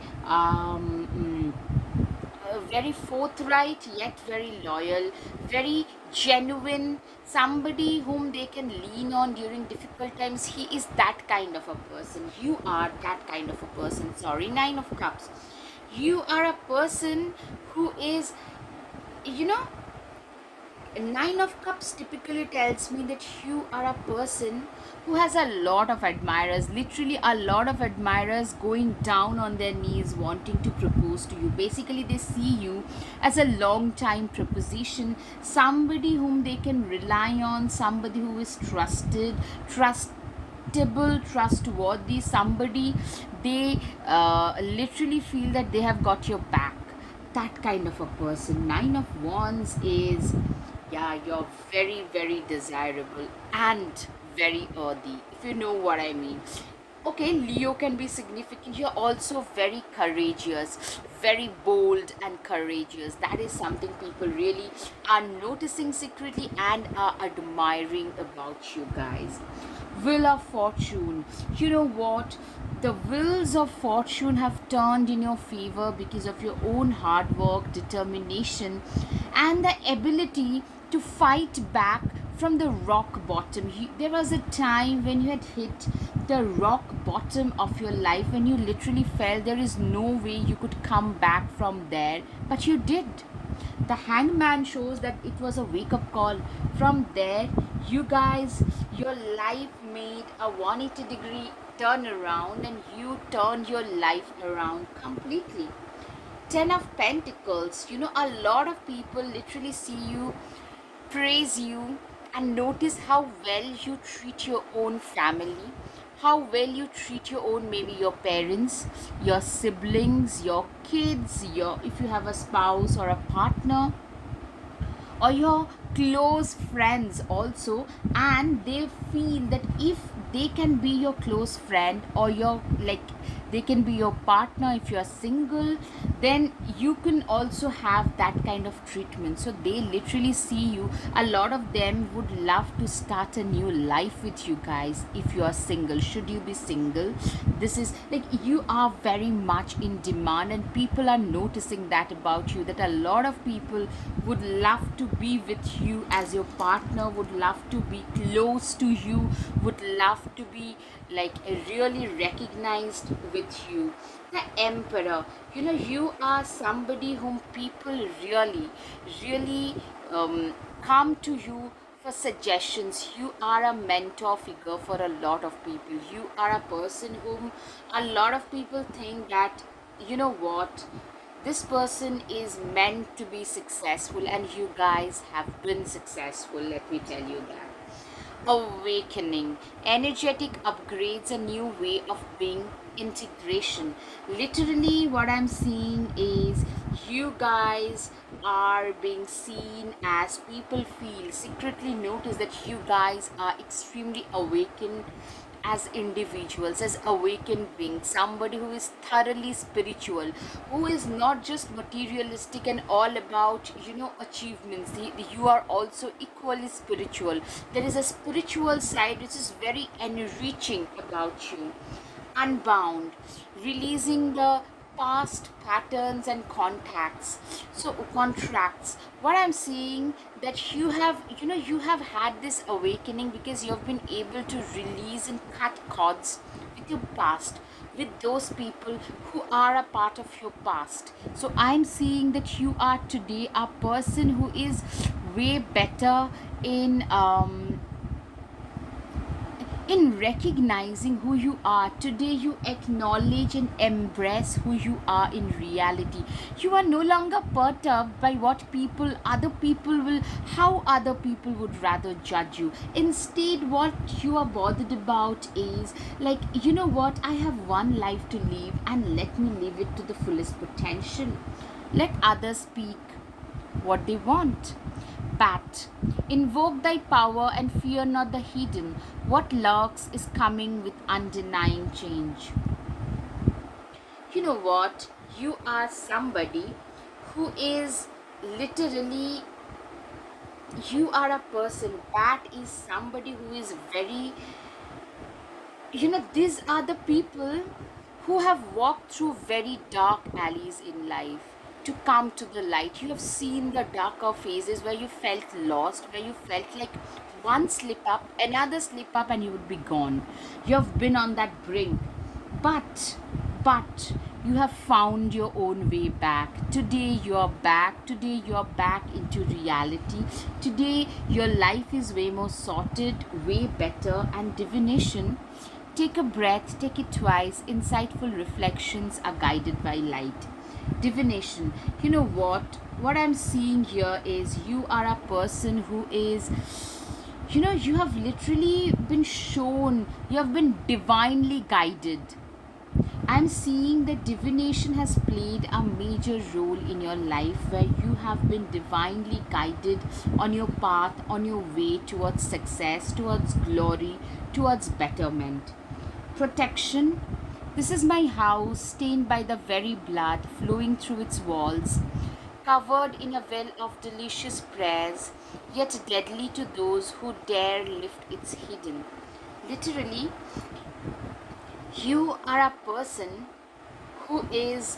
very forthright yet very loyal, very genuine, somebody whom they can lean on during difficult times. He is that kind of a person. You are that kind of a person. Sorry, Nine of Cups. You are a person who is, you know, Nine of Cups typically tells me that you are a person who has a lot of admirers, literally a lot of admirers going down on their knees wanting to propose to you. Basically, they see you as a long time proposition, somebody whom they can rely on, somebody who is trustable, trustworthy, somebody they literally feel that they have got your back. That kind of a person. Nine of Wands is, yeah, you're very, very desirable and very earthy, if you know what I mean. Okay, Leo can be significant. You're also very courageous, very bold and courageous. That is something people really are noticing secretly and are admiring about you guys. Wheel of Fortune. You know what? The wheels of fortune have turned in your favor because of your own hard work, determination, and the ability to fight back from the rock bottom. There was a time when you had hit the rock bottom of your life, when you literally felt there is no way you could come back from there, but you did. The Hangman shows that it was a wake up call. From there, you guys, your life made a 180-degree turn around and you turned your life around completely. Ten of Pentacles, a lot of people literally see you, praise you, and notice how well you treat your own family, how well you treat your own, maybe your parents, your siblings, your kids, your, if you have a spouse or a partner, or your close friends also, and they feel that if they can be your close friend, or your, like, they can be your partner if you are single, then you can also have that kind of treatment. So they literally see you, a lot of them would love to start a new life with you guys. If you are single, should you be single, this is like, you are very much in demand, and people are noticing that about you, that a lot of people would love to be with you as your partner, would love to be close to you, would love to be like really recognized with you. The Emperor, you are somebody whom people really come to you for suggestions. You are a mentor figure for a lot of people. You are a person whom a lot of people think that, you know what, this person is meant to be successful, and you guys have been successful, let me tell you that. Awakening, energetic upgrades, a new way of being, integration. Literally, what I'm seeing is you guys are being seen as, people feel, secretly notice that you guys are extremely awakened as individuals, as awakened beings, somebody who is thoroughly spiritual, who is not just materialistic and all about, achievements. You are also equally spiritual. There is a spiritual side which is very enriching about you. Unbound, releasing the past patterns and contacts, so contracts. What I'm seeing, that you have had this awakening because you have been able to release and cut cords with your past, with those people who are a part of your past. So I'm seeing that you are today a person who is way better in recognizing who you are. Today you acknowledge and embrace who you are in reality. You are no longer perturbed by what people, other people will, how other people would rather judge you. Instead, what you are bothered about is, like, you know what, I have one life to live, and let me live it to the fullest potential. Let others speak what they want. Bat, invoke thy power and fear not the hidden. What lurks is coming with undenying change. You know what? You are somebody who is literally, you are a person. Bat is somebody who is very, these are the people who have walked through very dark alleys in life to come to the light. You have seen the darker phases where you felt lost, where you felt like one slip up, another slip up, and you would be gone. You have been on that brink. But, but, You have found your own way back. Today you are back. Today you are back into reality. Today your life is way more sorted, way better, and divination. Take a breath, take it twice. Insightful reflections are guided by light. Divination. You know what? What I'm seeing here is you are a person who is, you have literally been shown, you have been divinely guided. I'm seeing that divination has played a major role in your life where you have been divinely guided on your path, on your way towards success, towards glory, towards betterment. Protection. This is my house, stained by the very blood flowing through its walls, covered in a well of delicious prayers, yet deadly to those who dare lift its hidden. Literally, you are a person who is,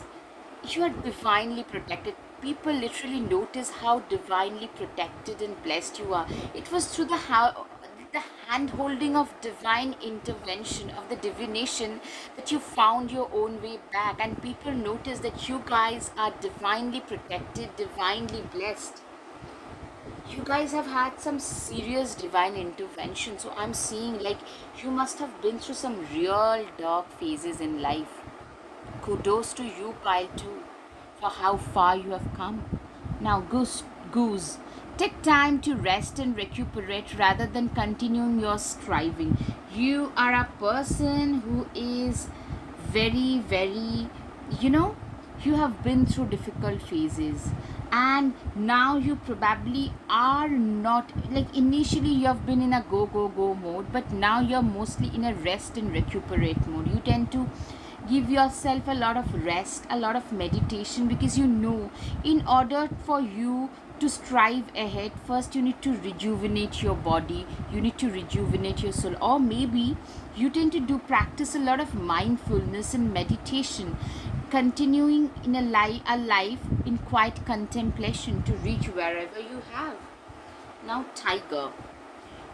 you are divinely protected. People literally notice how divinely protected and blessed you are. It was through the hand holding of divine intervention, of the divination, that you found your own way back, and people notice that you guys are divinely protected, divinely blessed. You guys have had some serious divine intervention. So I'm seeing like you must have been through some real dark phases in life. Kudos to you, pile 2, for how far you have come. Now, goose, take time to rest and recuperate rather than continuing your striving. You are a person who is very, very, you know, you have been through difficult phases, and now you probably are not, like, initially you have been in a go go go mode, but now you're mostly in a rest and recuperate mode. You tend to give yourself a lot of rest, a lot of meditation, because you know, in order for you to strive ahead, first you need to rejuvenate your body, you need to rejuvenate your soul, or maybe you tend to do practice a lot of mindfulness and meditation, continuing in a life in quiet contemplation to reach wherever you have. Now, tiger,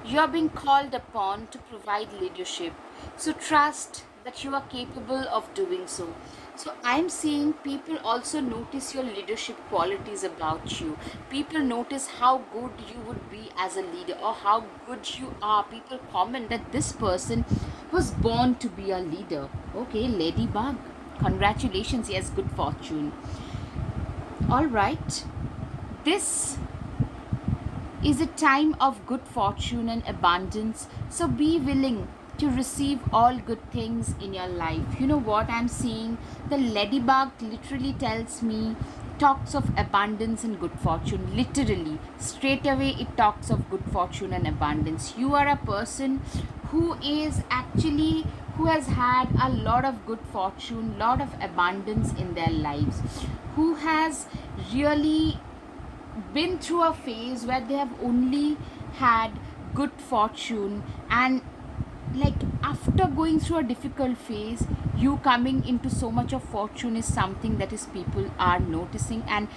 you are being called upon to provide leadership. So trust that you are capable of doing so. So I'm seeing people also notice your leadership qualities about you. People notice how good you would be as a leader or how good you are. People comment that this person was born to be a leader. Okay, Ladybug. Congratulations, yes, good fortune. All right. This is a time of good fortune and abundance. So be willing to receive all good things in your life. You know what I'm seeing? The ladybug literally tells me, talks of abundance and good fortune. Literally, straight away, it talks of good fortune and abundance. You are a person who is actually, who has had a lot of good fortune, lot of abundance in their lives, who has really been through a phase where they have only had good fortune, and like after going through a difficult phase, you coming into so much of fortune is something that is people are noticing, and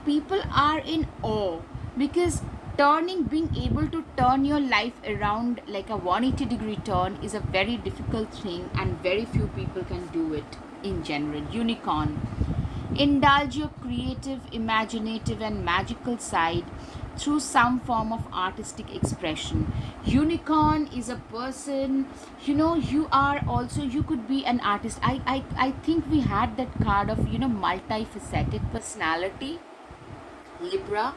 people are in awe, because being able to turn your life around like a 180-degree turn is a very difficult thing, and very few people can do it in general. Unicorn, indulge your creative, imaginative, and magical side through some form of artistic expression. Unicorn is a person, you are also, you could be an artist. I think we had that card of, multifaceted personality. Libra,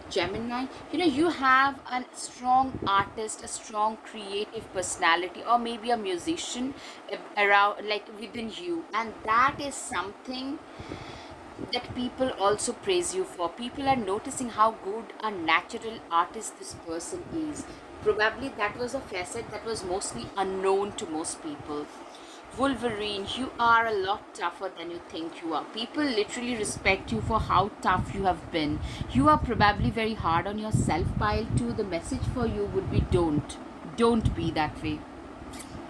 Gemini, you have a strong artist, a strong creative personality, or maybe a musician around, like within you, and that is something that people also praise you for. People are noticing how good a natural artist this person is. Probably that was a facet that was mostly unknown to most people. Wolverine, you are a lot tougher than you think you are. People literally respect you for how tough you have been. You are probably very hard on yourself, pile too. The message for you would be don't. Don't be that way.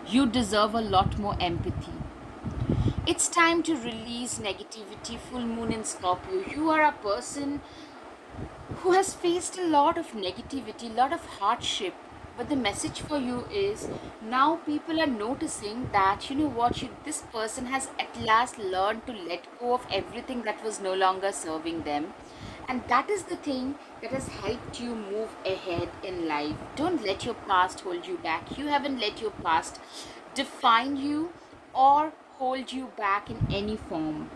You deserve a lot more empathy. It's time to release negativity. Full moon in Scorpio. You are a person who has faced a lot of negativity, a lot of hardship, But the message for you is, now people are noticing that, you know what, this person has at last learned to let go of everything that was no longer serving them. And that is the thing that has helped you move ahead in life. Don't let your past hold you back. You haven't let your past define you or hold you back in any form.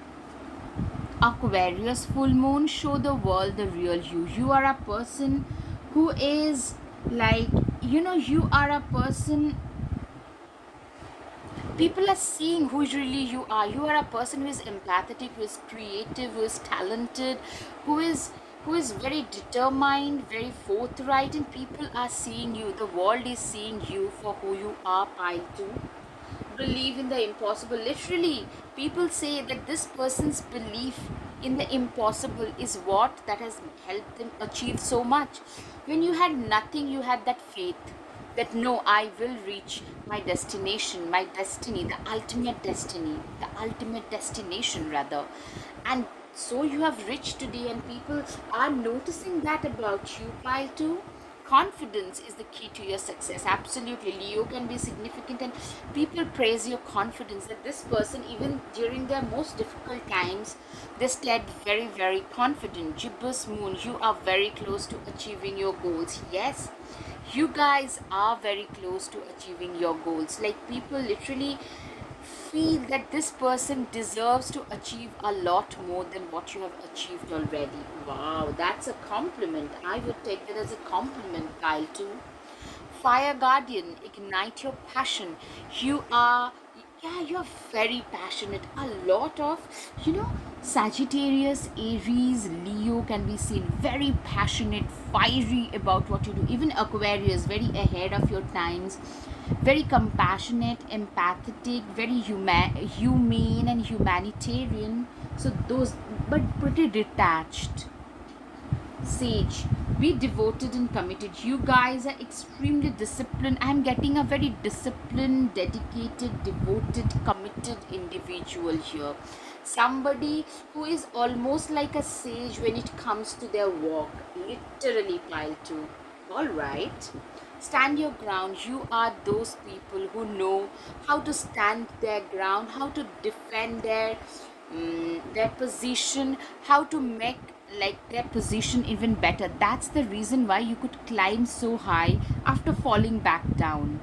Aquarius full moon show the world the real you. You are a person who is like, you are a person, people are seeing who really you are. You are a person who is empathetic, who is creative, who is talented, who is very determined, very forthright, and people are seeing you. The world is seeing you for who you are, pile 2. Believe in the impossible. Literally, people say that this person's belief in the impossible is what that has helped them achieve so much. When you had nothing, you had that faith that no, I will reach my destination, my destiny, the ultimate destination rather. And so you have reached today, and people are noticing that about you, pile 2. Confidence is the key to your success. Absolutely, Leo can be significant, and people praise your confidence, that this person, even during their most difficult times, they stayed very, very confident. Gibbous moon, you are very close to achieving your goals. Yes, you guys are very close to achieving your goals. Like, people literally feel that this person deserves to achieve a lot more than what you have achieved already. Wow, that's a compliment. I would take that as a compliment, Kyle, too. Fire Guardian, ignite your passion. You are, yeah, you're very passionate. A lot of, Sagittarius, Aries, Leo can be seen very passionate, fiery about what you do. Even Aquarius, very ahead of your times, very compassionate, empathetic, very humane and humanitarian. So those, but pretty detached. Sage, be devoted and committed. You guys are extremely disciplined. I'm getting a very disciplined, dedicated, devoted, committed individual here. Somebody who is almost like a sage when it comes to their walk. Literally, pile 2. Alright. Stand your ground. You are those people who know how to stand their ground, how to defend their position, how to make like their position even better. That's the reason why you could climb so high after falling back down.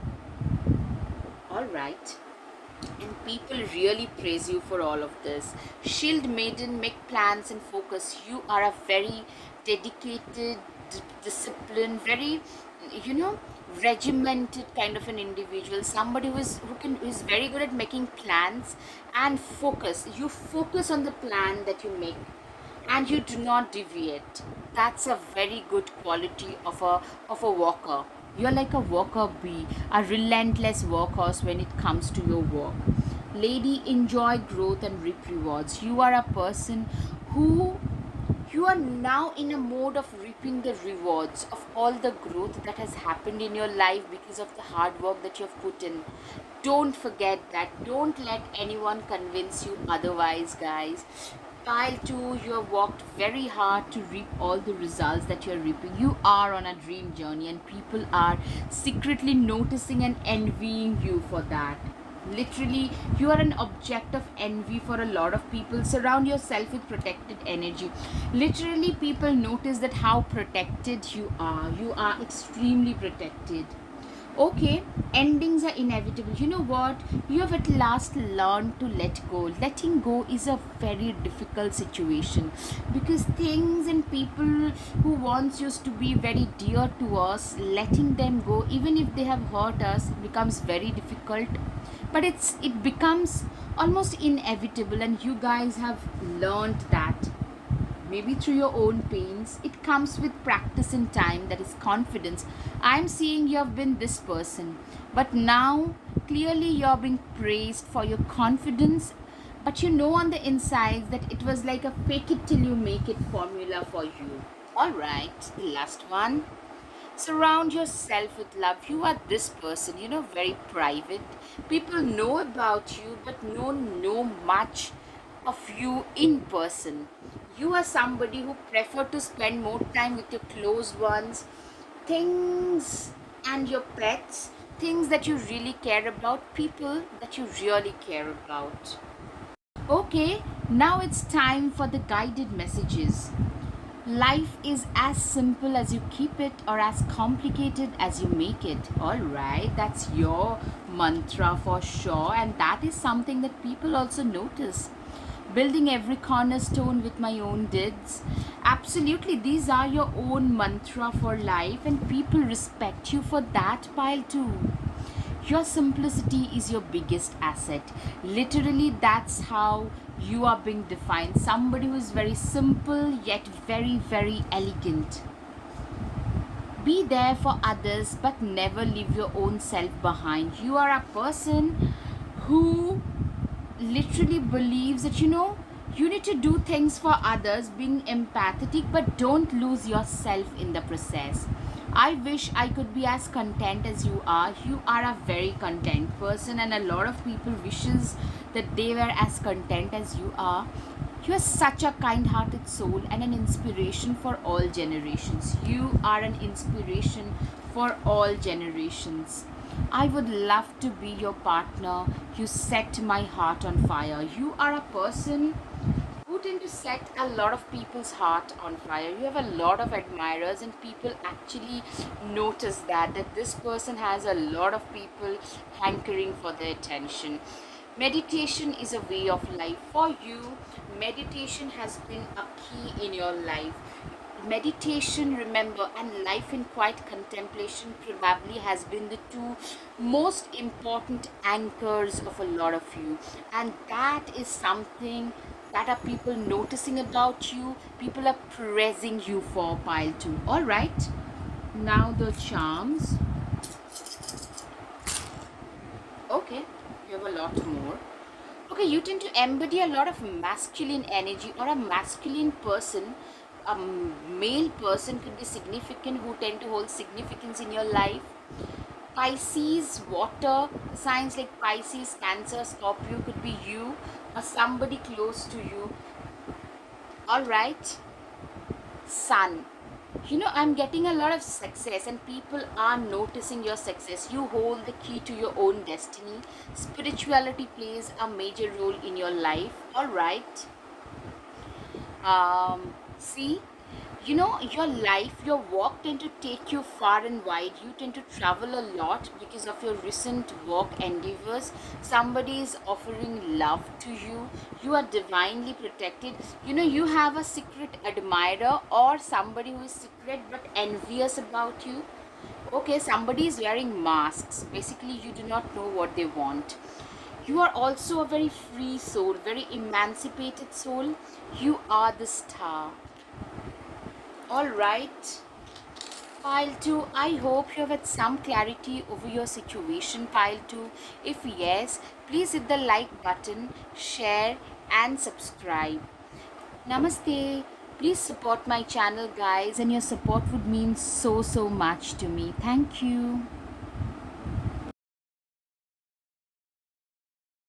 All right. And people really praise you for all of this. Shield maiden, make plans and focus. You are a very dedicated, disciplined, very, you know, regimented kind of an individual. Somebody who is very good at making plans and focus. You focus on the plan that you make, and you do not deviate. That's a very good quality of a walker. You're like a worker bee, a relentless workhorse when it comes to your work. Lady, enjoy growth and reap rewards. You are a person who, you are now in a mode of reaping the rewards of all the growth that has happened in your life because of the hard work that you have put in. Don't forget that. Don't let anyone convince you otherwise, guys. Pile 2, you have worked very hard to reap all the results that you're reaping. You are on a dream journey, and people are secretly noticing and envying you for that. Literally, you are an object of envy for a lot of people. Surround yourself with protected energy. Literally, people notice that how protected you are. You are extremely protected. Okay, endings are inevitable. You know what? You have at last learned to let go. Letting go is a very difficult situation, because things and people who once used to be very dear to us, letting them go, even if they have hurt us, becomes very difficult. But it becomes almost inevitable, and you guys have learned that. Maybe through your own pains. It comes with practice and time, that is confidence. I'm seeing you have been this person, but now clearly you're being praised for your confidence. But you know on the inside that it was like a fake it till you make it formula for you. Alright, the last one. Surround yourself with love. You are this person, very private. People know about you, but no know much of you in person. You are somebody who prefer to spend more time with your close ones. Things and your pets, things that you really care about, people that you really care about. Okay, now it's time for the guided messages. Life is as simple as you keep it or as complicated as you make it. Alright, that's your mantra for sure, and that is something that people also notice. Building every cornerstone with my own deeds. Absolutely, these are your own mantra for life, and people respect you for that pile too. Your simplicity is your biggest asset. Literally, that's how you are being defined. Somebody who is very simple yet very, very elegant. Be there for others, but never leave your own self behind. You are a person who literally believes that you need to do things for others, being empathetic, but don't lose yourself in the process. I wish I could be as content as you are. You are a very content person, and a lot of people wishes that they were as content as you are. You are such a kind hearted soul and an inspiration for all generations. You are an inspiration for all generations. I would love to be your partner. You set my heart on fire. You are a person who tend to set a lot of people's heart on fire. You have a lot of admirers, and people actually notice that this person has a lot of people hankering for their attention. Meditation is a way of life for you. Meditation has been a key in your life. Meditation, remember, and life in quiet contemplation probably has been the two most important anchors of a lot of you, and that is something that are people noticing about you. People are praising you for pile 2. All right, now the charms. Okay, you have a lot more. Okay, you tend to embody a lot of masculine energy, or a masculine person. A male person could be significant, who tend to hold significance in your life. Pisces, water signs like Pisces, Cancer, Scorpio could be you or somebody close to you. All right, Sun. I'm getting a lot of success, and people are noticing your success. You hold the key to your own destiny. Spirituality plays a major role in your life. All right. See, your life, your walk tend to take you far and wide. You tend to travel a lot because of your recent work endeavors. Somebody is offering love to you. You are divinely protected. You have a secret admirer, or somebody who is secret but envious about you. Okay, somebody is wearing masks. Basically, you do not know what they want. You are also a very free soul, very emancipated soul. You are the star. All right. Pile 2, I hope you have had some clarity over your situation, Pile 2. If yes, please hit the like button, share, and subscribe. Namaste. Please support my channel, guys, and your support would mean so, so much to me. Thank you.